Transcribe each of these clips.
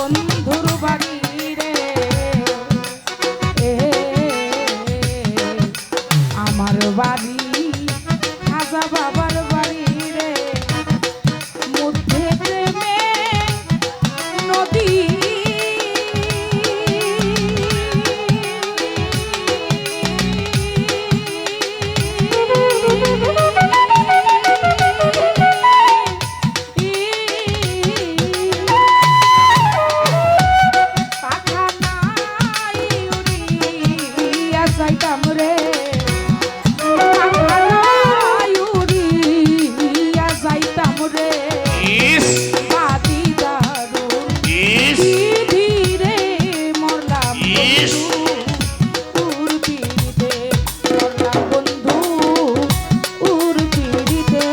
বন্ধুর বাড়ি রে, আমার বাড়ি খাজা বাবার বাড়ি রে, মধ্যে প্রেমে নদী যাইতাম রে, উড়িয়া যাইতাম রে, বাদি দারুণ ধীরে মরলাম উর পিড়িতে, মরলাম বন্ধু উর পিড়িতে।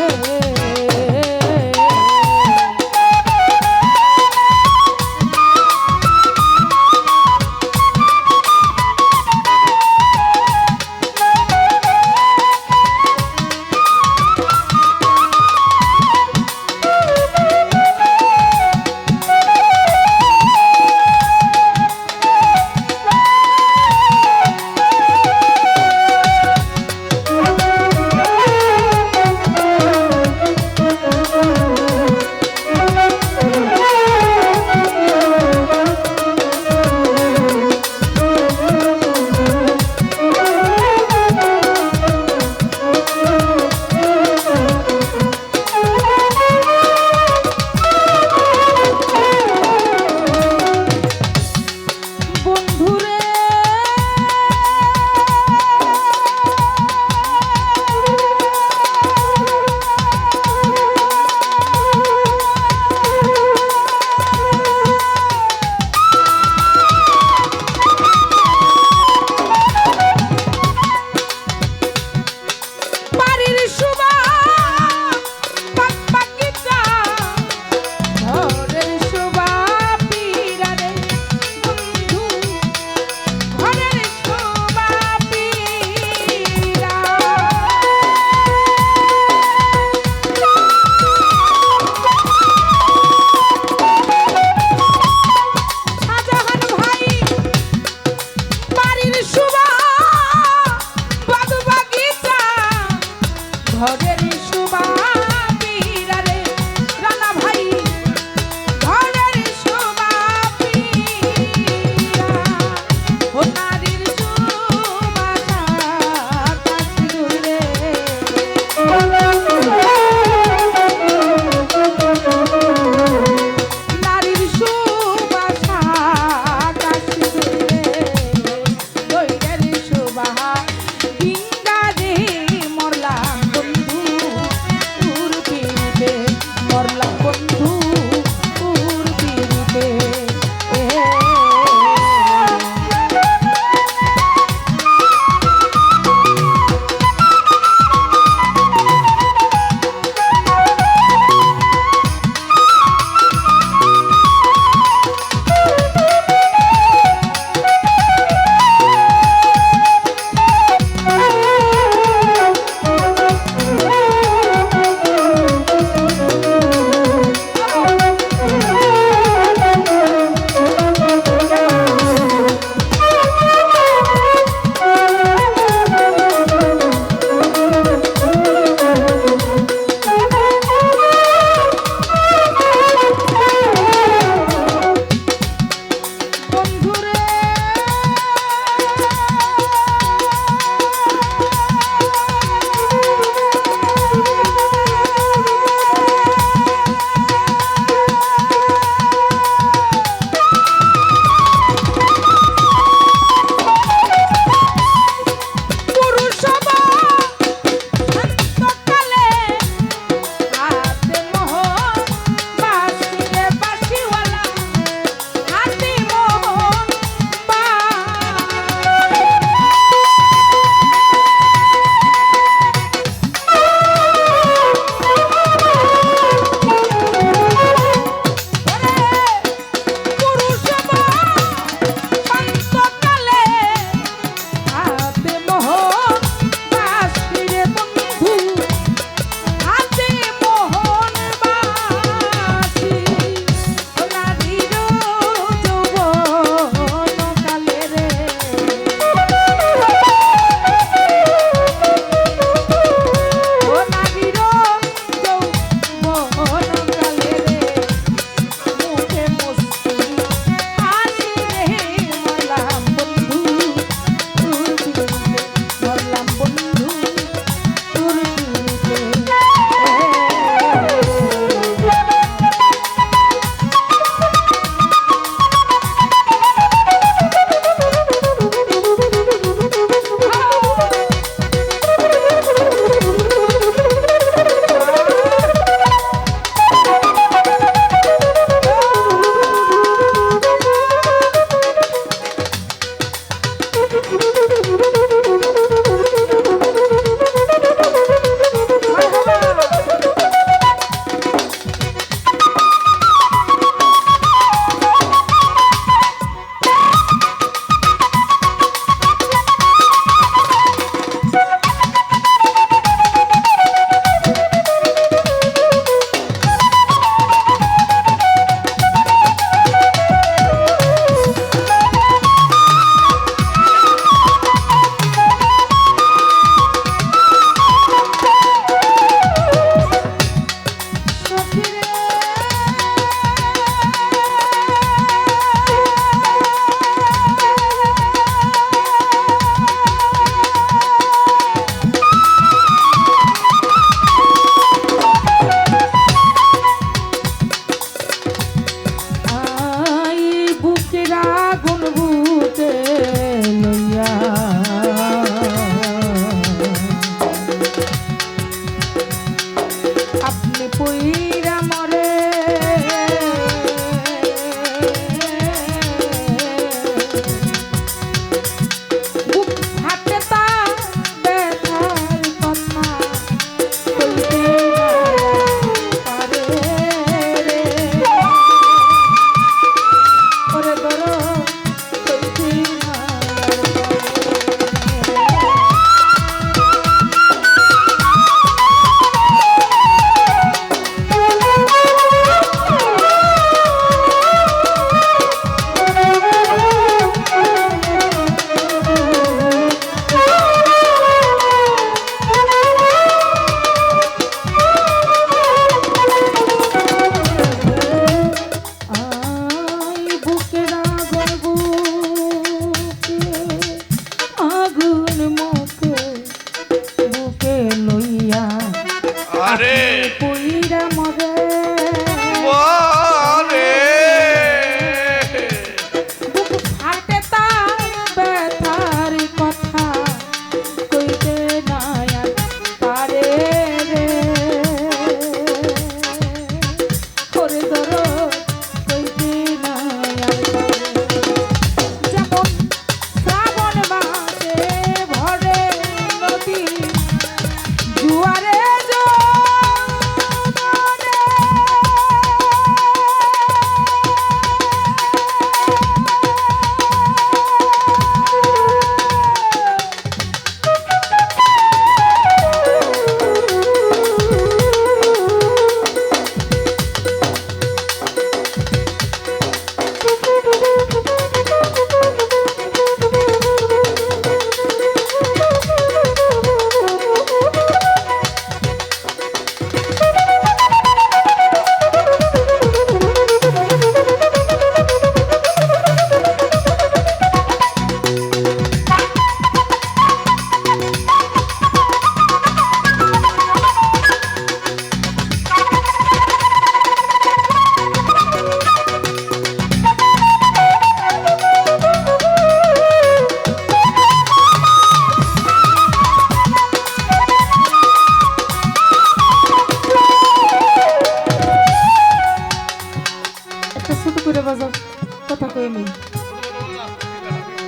কথা কইনি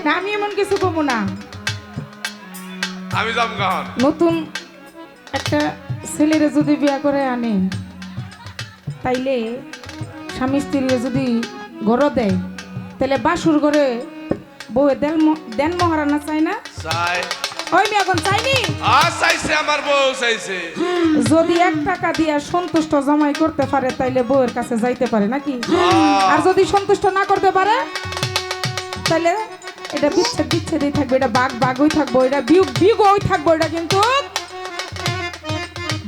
না, আমি এমন কিছু কমু না। আমি যাম গান নতুন একটা ছেলেরে যদি বিয়া করে আনে, তাইলে স্বামী স্ত্রীরে যদি ঘর দেয়, তাহলে বাসুর ঘরে বউয়ে দেন মহারানা চাই না? চাই। ওই মেয়ে এখন চাইনি? চাইছে, আমার বউ চাইছে। যদি 1 টাকা দিয়া সন্তুষ্ট জমাই করতে পারে, তাইলে বউয়ের কাছে যাইতে পারে নাকি? আর যদি সন্তুষ্ট না করতে পারে, তাহলে এটা বিচ্ছেদই থাকবে, এটা বাঘই থাকবো, এটা বিয়োগই থাকবো, এটা কিন্তু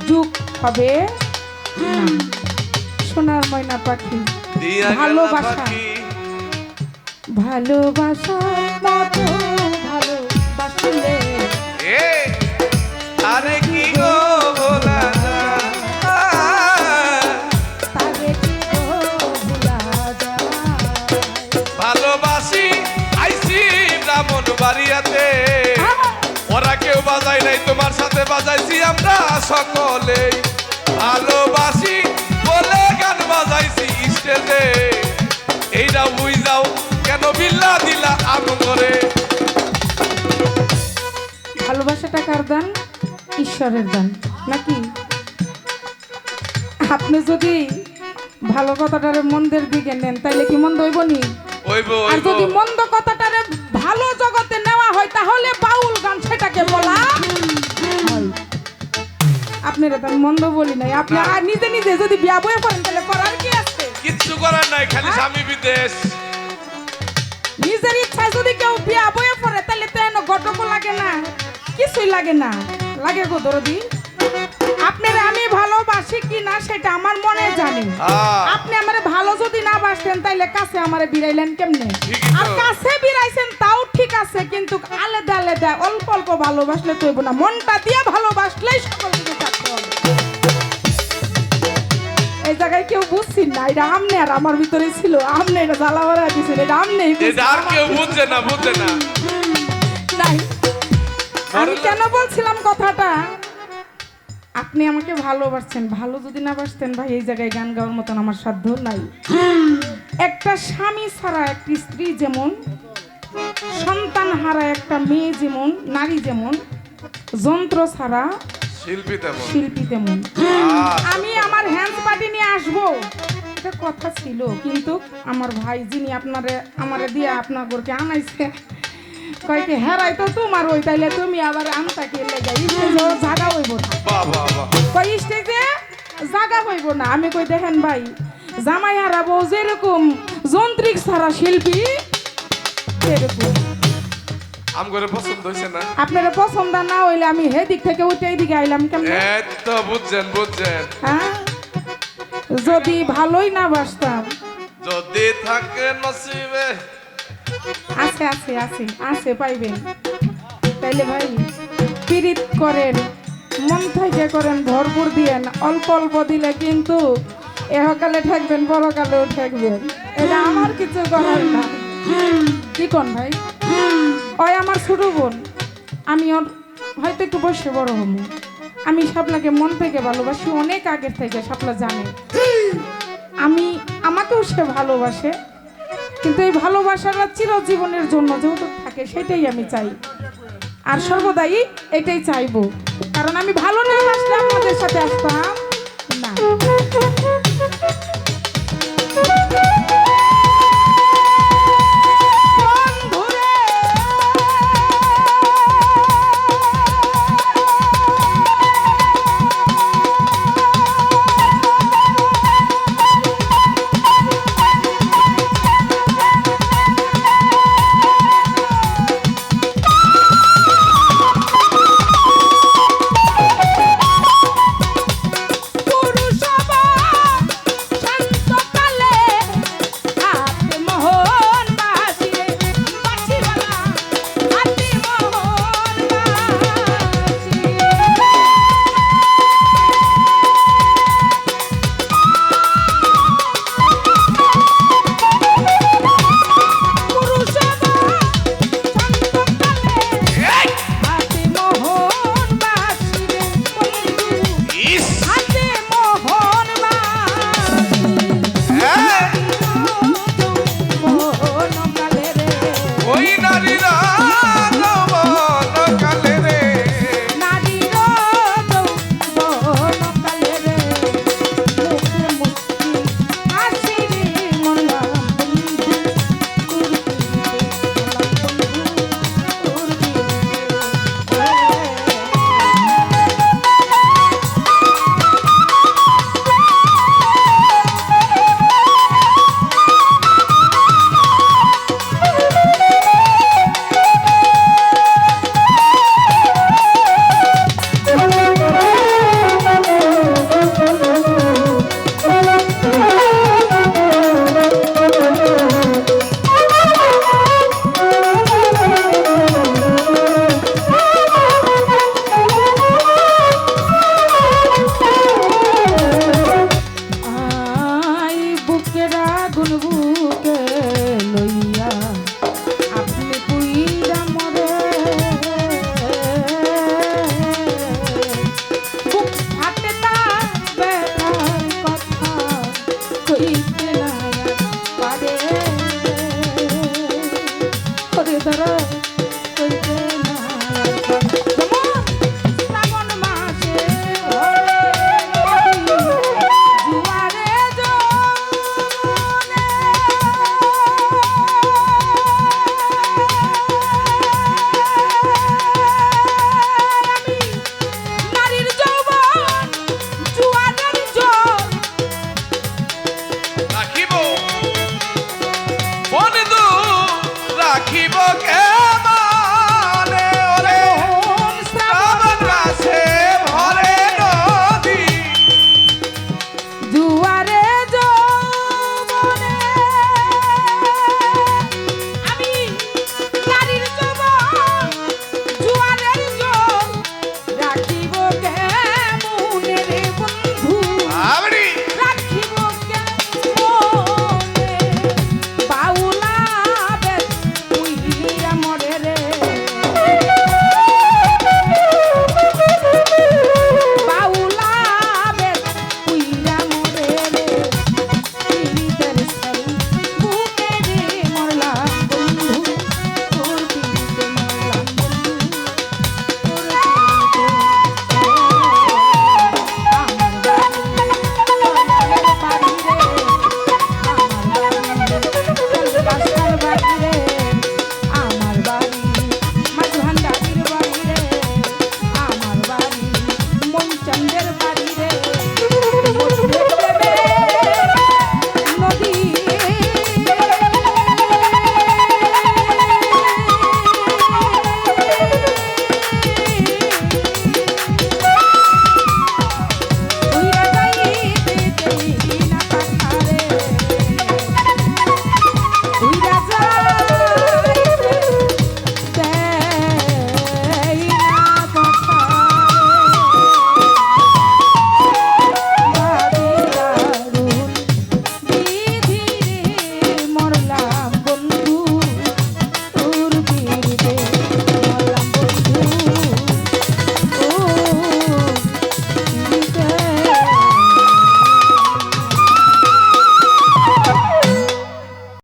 যুগ হবে না। সোনার ময়না পাখি, ভালোবাসা ভালোবাসার মতো ভালোবাসলে আরে কি গো বলা যায়, তারে কি গো ভুলা যায়। ভালোবাসি আইছি ব্রাহ্মণ বাড়িয়াতে, ওরা কেউ বাজাই নাই, তোমার সাথে বাজাইছি আমরা সকলেই। ভালোবাসি বলে গান বাজাইছি স্টেজে, এইটা বুঝ যাও কেন বিল্লা দিলা আগুন করে। ভালোবাসাটা কার দান? ঈশ্বরের দান নাকি? আপনি যদি ভালো কথাটারে মন্দের দিকে নেন, তাইলে কি মন্দ হইব নি? আর যদি মন্দ কথাটারে ভালো জগতে নেওয়া হয়, তাহলে বাউল গান সেটাকে বলা হয়। আপনারা তো মন্দ বলি নাই, আপনি আর নিজে নিজে যদি বিয়া বয়ে করেন, তাহলে করার কি আছে? কিচ্ছু করার নাই, খালি স্বামী বিদেশ। নিজের ইচ্ছায় যদি কেউ বিয়া বয়ে পড়ে, তাহলে তো এনে ঘটক লাগে না, কিছুই লাগে না। লাগে গো দরদি, আপনার আমি ভালোবাসি কি না সেটা আমার মনে জানি। আপনি আমারে ভালো যদি না বাসতেন, তাইলে কাছে আমারে বিরাইলেন কেমনে? আর কাছে বিরাইছেন তাও ঠিক আছে, কিন্তু আলাদা আলাদা অল্প অল্প ভালোবাসলে তো হইব না, মনটা দিয়ে ভালোবাসলেই সকল কিছু থাকতে হবে। এই জায়গায় কেউ বুঝছেন না, এটা আমনে আর আমার ভিতরে ছিল, আমনে এটা জ্বালা ভরা দিয়েছেন, এটা আমনে আর কেউ বুঝছে না, বুঝছে না। নাই, আমি কেন বলছিলাম কথাটা, আপনি আমাকে ভালোবাসছেন, ভালো যদি না বাসতেন ভাই, এই জায়গায় গান গাওয়ার মতন আমার সাধ্য নাই। একটা স্বামী ছাড়া একটি স্ত্রী যেমন, সন্তান হারা একটা মেয়ে যেমন, নারী যেমন, যন্ত্র ছাড়া শিল্পী তেমন। আমি আমার হ্যান্ড পার্টি নিয়ে আসবো, এটা কথা ছিল, কিন্তু আমার ভাই যিনি আমারে দিয়ে আপনার ঘরকে আনাইছে, কয়েকে হেরাই তো তোমার ওই, তাইলে তুমি আবার আমতাকে লেগে স্টেজে জায়গা হইব না, কই স্টেজে জায়গা হইব না। আমি কই দেখেন ভাই, জামাই হারাবো যেরকম যন্ত্রিক ছাড়া শিল্পী সেরকম। আমগরে পছন্দ হইছে না, আপনারা পছন্দ না হইলে আমি হে দিক থেকে উঠে এই দিকে আইলাম কেমন? তো বুঝছেন বুঝছেন। হ্যাঁ, যদি ভালোই না বাসতাম, যদি থাকে নসিবে আছে আছে আছে আছে পাইবেন, তাইলে ভাই পীড়িত করেন, মন থেকে করেন, ভরপুর দিয়েন, অল্প অল্প দিলে কিন্তু এহকালে ঠেকবেন, পরকালেও ঠেকবেন, এটা আমার কিছু করার না। কি কোন ভাই? ওই আমার ছোট বোন, আমি ওর হয়তো একটু বয়সে বড় হবো, আমি শাপলাকে মন থেকে ভালোবাসি, অনেক আগের থেকে শাপলা জানে আমাকেও সে ভালোবাসে, কিন্তু এই ভালোবাসাটা চিরজীবনের জন্য যেহেতু থাকে, সেটাই আমি চাই, আর সর্বদাই এটাই চাইবো, কারণ আমি ভালো না বাসলে আপনাদের সাথে আসতাম না। কে